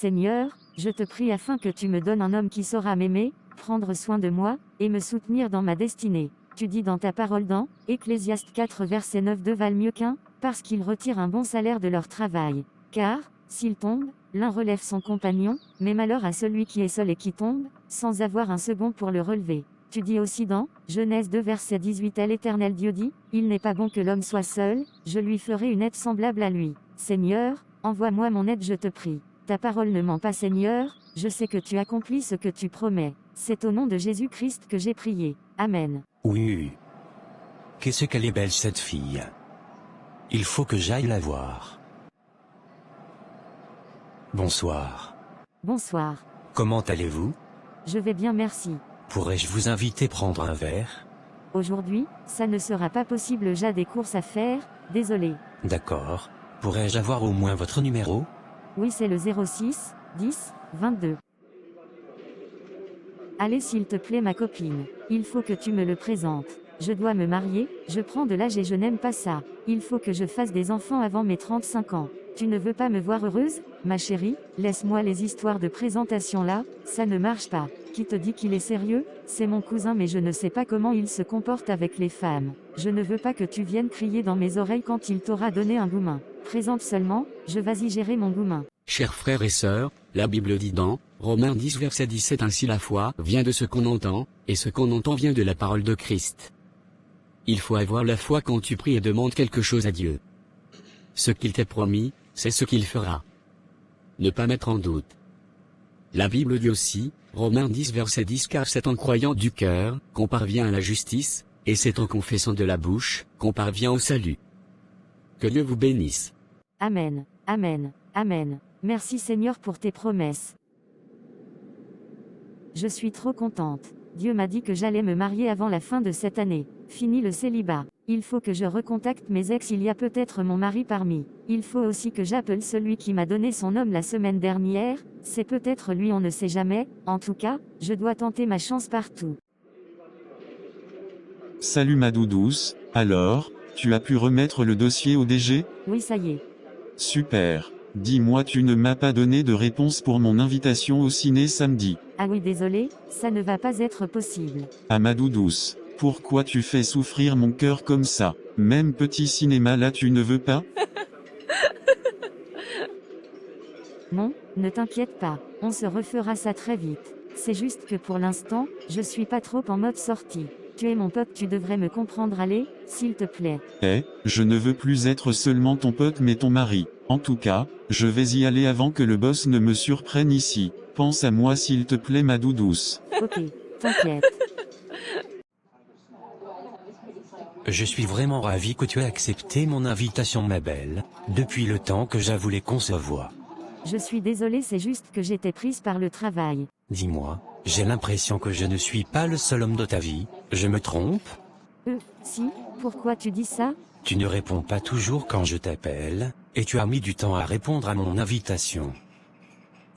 Seigneur, je te prie afin que tu me donnes un homme qui saura m'aimer, prendre soin de moi, et me soutenir dans ma destinée. Tu dis dans ta parole dans Ecclésiaste 4 verset 9 deux valent mieux qu'un, parce qu'ils retirent un bon salaire de leur travail. Car, s'ils tombent, l'un relève son compagnon, mais malheur à celui qui est seul et qui tombe, sans avoir un second pour le relever. Tu dis aussi dans Genèse 2 verset 18 l'Éternel Dieu dit, il n'est pas bon que l'homme soit seul, je lui ferai une aide semblable à lui. Seigneur, envoie-moi mon aide je te prie. Ta parole ne ment pas Seigneur, je sais que tu accomplis ce que tu promets. C'est au nom de Jésus-Christ que j'ai prié. Amen. Oui. Qu'est-ce qu'elle est belle cette fille. Il faut que j'aille la voir. Bonsoir. Bonsoir. Comment allez-vous? Je vais bien merci. Pourrais-je vous inviter prendre un verre? Aujourd'hui, ça ne sera pas possible, j'ai des courses à faire, désolé. D'accord. Pourrais-je avoir au moins votre numéro? Oui, c'est le 06 10 22. Allez s'il te plaît ma copine, il faut que tu me le présentes. Je dois me marier, je prends de l'âge et je n'aime pas ça. Il faut que je fasse des enfants avant mes 35 ans. Tu ne veux pas me voir heureuse, ma chérie? Laisse-moi les histoires de présentation là, ça ne marche pas. Qui te dit qu'il est sérieux? C'est mon cousin mais je ne sais pas comment il se comporte avec les femmes. Je ne veux pas que tu viennes crier dans mes oreilles quand il t'aura donné un goumin. Présente seulement, je vas-y gérer mon goumin. Chers frères et sœurs, la Bible dit dans Romains 10 verset 17 ainsi la foi vient de ce qu'on entend, et ce qu'on entend vient de la parole de Christ. Il faut avoir la foi quand tu pries et demandes quelque chose à Dieu. Ce qu'il t'est promis, c'est ce qu'il fera. Ne pas mettre en doute. La Bible dit aussi, Romains 10 verset 10 car c'est en croyant du cœur qu'on parvient à la justice, et c'est en confessant de la bouche qu'on parvient au salut. Que Dieu vous bénisse. Amen, amen, amen. Merci Seigneur pour tes promesses. Je suis trop contente. Dieu m'a dit que j'allais me marier avant la fin de cette année. Fini le célibat. Il faut que je recontacte mes ex, il y a peut-être mon mari parmi. Il faut aussi que j'appelle celui qui m'a donné son homme la semaine dernière, c'est peut-être lui, on ne sait jamais. En tout cas, je dois tenter ma chance partout. Salut ma doudouce, alors, tu as pu remettre le dossier au DG? Oui ça y est. Super. Dis-moi, tu ne m'as pas donné de réponse pour mon invitation au ciné samedi. Ah oui désolé, ça ne va pas être possible. Ah ma doudouce, pourquoi tu fais souffrir mon cœur comme ça? Même petit cinéma là tu ne veux pas? Non, ne t'inquiète pas, on se refera ça très vite. C'est juste que pour l'instant, je suis pas trop en mode sortie. Tu es mon pote, tu devrais me comprendre, allez, s'il te plaît. Je ne veux plus être seulement ton pote mais ton mari. En tout cas, je vais y aller avant que le boss ne me surprenne ici. Pense à moi s'il te plaît ma doudouce. Ok, t'inquiète. Je suis vraiment ravi que tu aies accepté mon invitation ma belle, depuis le temps que je voulais qu'on se voie. Je suis désolée, c'est juste que j'étais prise par le travail. Dis-moi, j'ai l'impression que je ne suis pas le seul homme de ta vie, je me trompe? Si, pourquoi tu dis ça? Tu ne réponds pas toujours quand je t'appelle, et tu as mis du temps à répondre à mon invitation.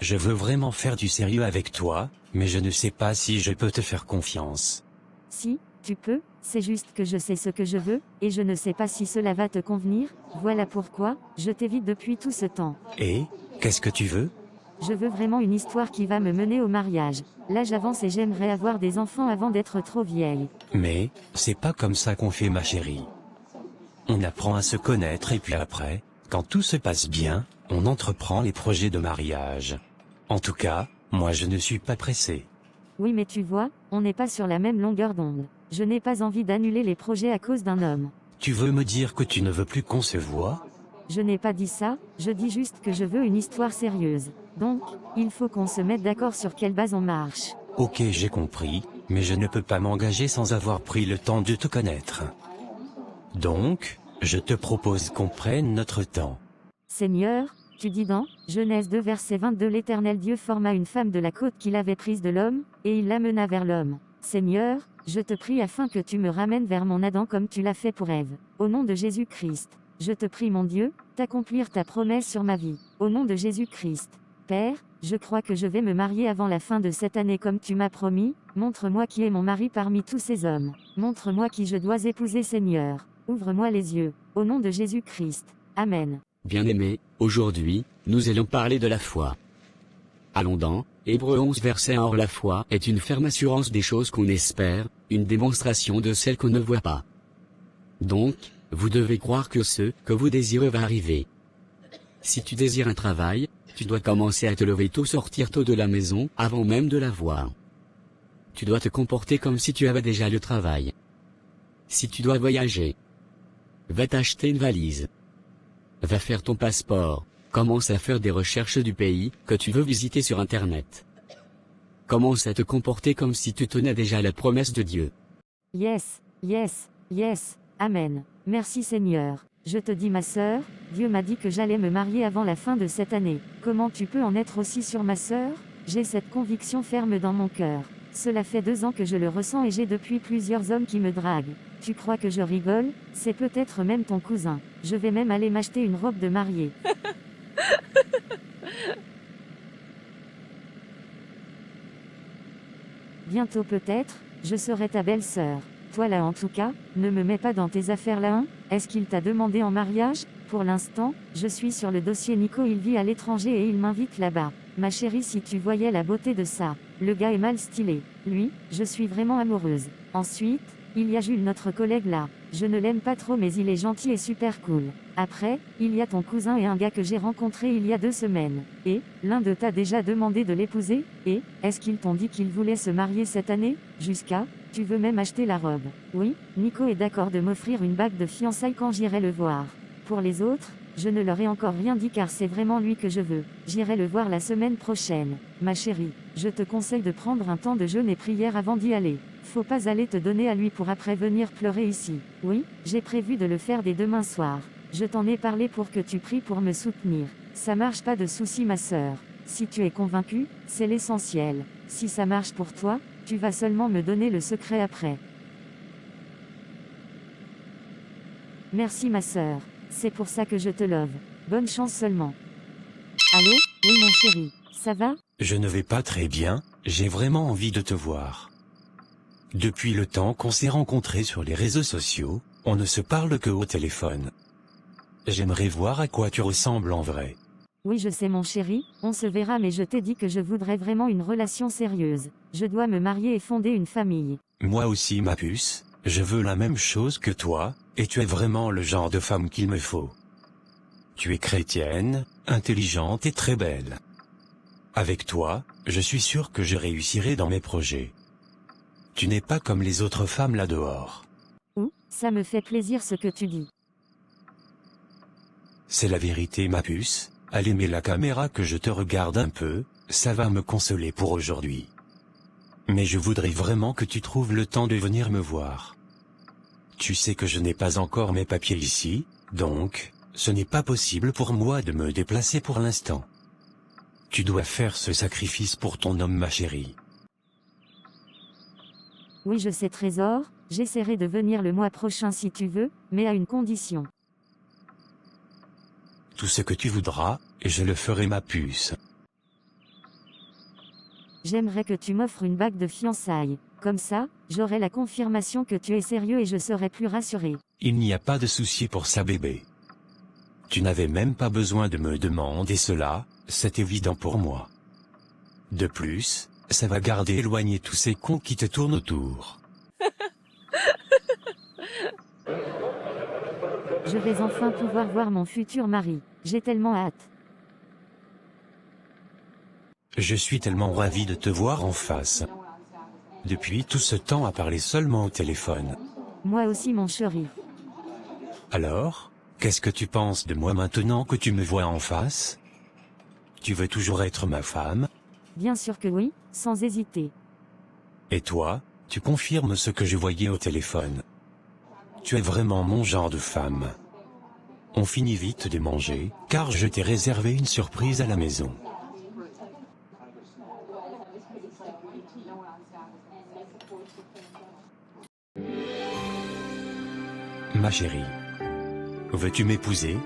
Je veux vraiment faire du sérieux avec toi, mais je ne sais pas si je peux te faire confiance. Si, tu peux, c'est juste que je sais ce que je veux, et je ne sais pas si cela va te convenir, voilà pourquoi, je t'évite depuis tout ce temps. Et, qu'est-ce que tu veux? Je veux vraiment une histoire qui va me mener au mariage. Là j'avance et j'aimerais avoir des enfants avant d'être trop vieille. Mais, c'est pas comme ça qu'on fait ma chérie. On apprend à se connaître et puis après, quand tout se passe bien, on entreprend les projets de mariage. En tout cas, moi je ne suis pas pressé. Oui mais tu vois, on n'est pas sur la même longueur d'onde. Je n'ai pas envie d'annuler les projets à cause d'un homme. Tu veux me dire que tu ne veux plus qu'on se voie? Je n'ai pas dit ça, je dis juste que je veux une histoire sérieuse. Donc, il faut qu'on se mette d'accord sur quelle base on marche. Ok, j'ai compris, mais je ne peux pas m'engager sans avoir pris le temps de te connaître. Donc, je te propose qu'on prenne notre temps. Seigneur, tu dis dans Genèse 2 verset 22 l'Éternel Dieu forma une femme de la côte qu'il avait prise de l'homme, et il l'amena vers l'homme. Seigneur, je te prie afin que tu me ramènes vers mon Adam comme tu l'as fait pour Ève. Au nom de Jésus-Christ, je te prie mon Dieu, d'accomplir ta promesse sur ma vie. Au nom de Jésus-Christ. Père, je crois que je vais me marier avant la fin de cette année comme tu m'as promis, montre-moi qui est mon mari parmi tous ces hommes. Montre-moi qui je dois épouser Seigneur. Ouvre-moi les yeux. Au nom de Jésus-Christ. Amen. Bien-aimés, aujourd'hui, nous allons parler de la foi. Allons dans Hébreux 11 verset 1. Or la foi est une ferme assurance des choses qu'on espère, une démonstration de celles qu'on ne voit pas. Donc, vous devez croire que ce que vous désirez va arriver. Si tu désires un travail, tu dois commencer à te lever tôt, sortir tôt de la maison, avant même de l'avoir. Tu dois te comporter comme si tu avais déjà le travail. Si tu dois voyager, va t'acheter une valise. Va faire ton passeport. Commence à faire des recherches du pays que tu veux visiter sur Internet. Commence à te comporter comme si tu tenais déjà la promesse de Dieu. Yes, yes, yes, Amen. Merci Seigneur. Je te dis ma sœur, Dieu m'a dit que j'allais me marier avant la fin de cette année. Comment tu peux en être aussi sûre ma sœur? J'ai cette conviction ferme dans mon cœur. Cela fait 2 ans que je le ressens et j'ai depuis plusieurs hommes qui me draguent. Tu crois que je rigole? C'est peut-être même ton cousin. Je vais même aller m'acheter une robe de mariée. Bientôt peut-être, je serai ta belle-sœur. Toi là en tout cas, ne me mets pas dans tes affaires là hein. Est-ce qu'il t'a demandé en mariage? Pour l'instant, je suis sur le dossier Nico, il vit à l'étranger et il m'invite là-bas. Ma chérie, si tu voyais la beauté de ça. Le gars est mal stylé. Lui, je suis vraiment amoureuse. Ensuite, il y a Jules, notre collègue là. Je ne l'aime pas trop mais il est gentil et super cool. Après, il y a ton cousin et un gars que j'ai rencontré il y a 2 semaines. Et, l'un d'eux t'a déjà demandé de l'épouser? Et, est-ce qu'ils t'ont dit qu'ils voulaient se marier cette année? Jusqu'à, tu veux même acheter la robe? Oui, Nico est d'accord de m'offrir une bague de fiançailles quand j'irai le voir. Pour les autres, je ne leur ai encore rien dit car c'est vraiment lui que je veux. J'irai le voir la semaine prochaine. Ma chérie, je te conseille de prendre un temps de jeûne et prière avant d'y aller. Faut pas aller te donner à lui pour après venir pleurer ici. Oui, j'ai prévu de le faire dès demain soir. Je t'en ai parlé pour que tu pries pour me soutenir. Ça marche, pas de souci ma sœur. Si tu es convaincue, c'est l'essentiel. Si ça marche pour toi, tu vas seulement me donner le secret après. Merci ma sœur. C'est pour ça que je te love. Bonne chance seulement. Allô? Oui mon chéri, ça va? Je ne vais pas très bien, j'ai vraiment envie de te voir. Depuis le temps qu'on s'est rencontrés sur les réseaux sociaux, on ne se parle que au téléphone. J'aimerais voir à quoi tu ressembles en vrai. Oui je sais mon chéri, on se verra mais je t'ai dit que je voudrais vraiment une relation sérieuse. Je dois me marier et fonder une famille. Moi aussi ma puce, je veux la même chose que toi, et tu es vraiment le genre de femme qu'il me faut. Tu es chrétienne, intelligente et très belle. Avec toi, je suis sûr que je réussirai dans mes projets. Tu n'es pas comme les autres femmes là dehors. Ça me fait plaisir ce que tu dis. C'est la vérité ma puce, allez mets la caméra que je te regarde un peu, ça va me consoler pour aujourd'hui. Mais je voudrais vraiment que tu trouves le temps de venir me voir. Tu sais que je n'ai pas encore mes papiers ici, donc, ce n'est pas possible pour moi de me déplacer pour l'instant. Tu dois faire ce sacrifice pour ton homme ma chérie. Oui je sais trésor, j'essaierai de venir le mois prochain si tu veux, mais à une condition. Tout ce que tu voudras, et je le ferai ma puce. J'aimerais que tu m'offres une bague de fiançailles. Comme ça, j'aurai la confirmation que tu es sérieux et je serai plus rassurée. Il n'y a pas de souci pour ça bébé. Tu n'avais même pas besoin de me demander cela, c'est évident pour moi. De plus, ça va garder éloigné tous ces cons qui te tournent autour. Je vais enfin pouvoir voir mon futur mari. J'ai tellement hâte. Je suis tellement ravi de te voir en face. Depuis tout ce temps à parler seulement au téléphone. Moi aussi mon chéri. Alors, qu'est-ce que tu penses de moi maintenant que tu me vois en face? Tu veux toujours être ma femme? Bien sûr que oui, sans hésiter. Et toi, tu confirmes ce que je voyais au téléphone. Tu es vraiment mon genre de femme. On finit vite de manger, car je t'ai réservé une surprise à la maison. Ma chérie, veux-tu m'épouser?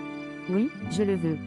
Oui, je le veux.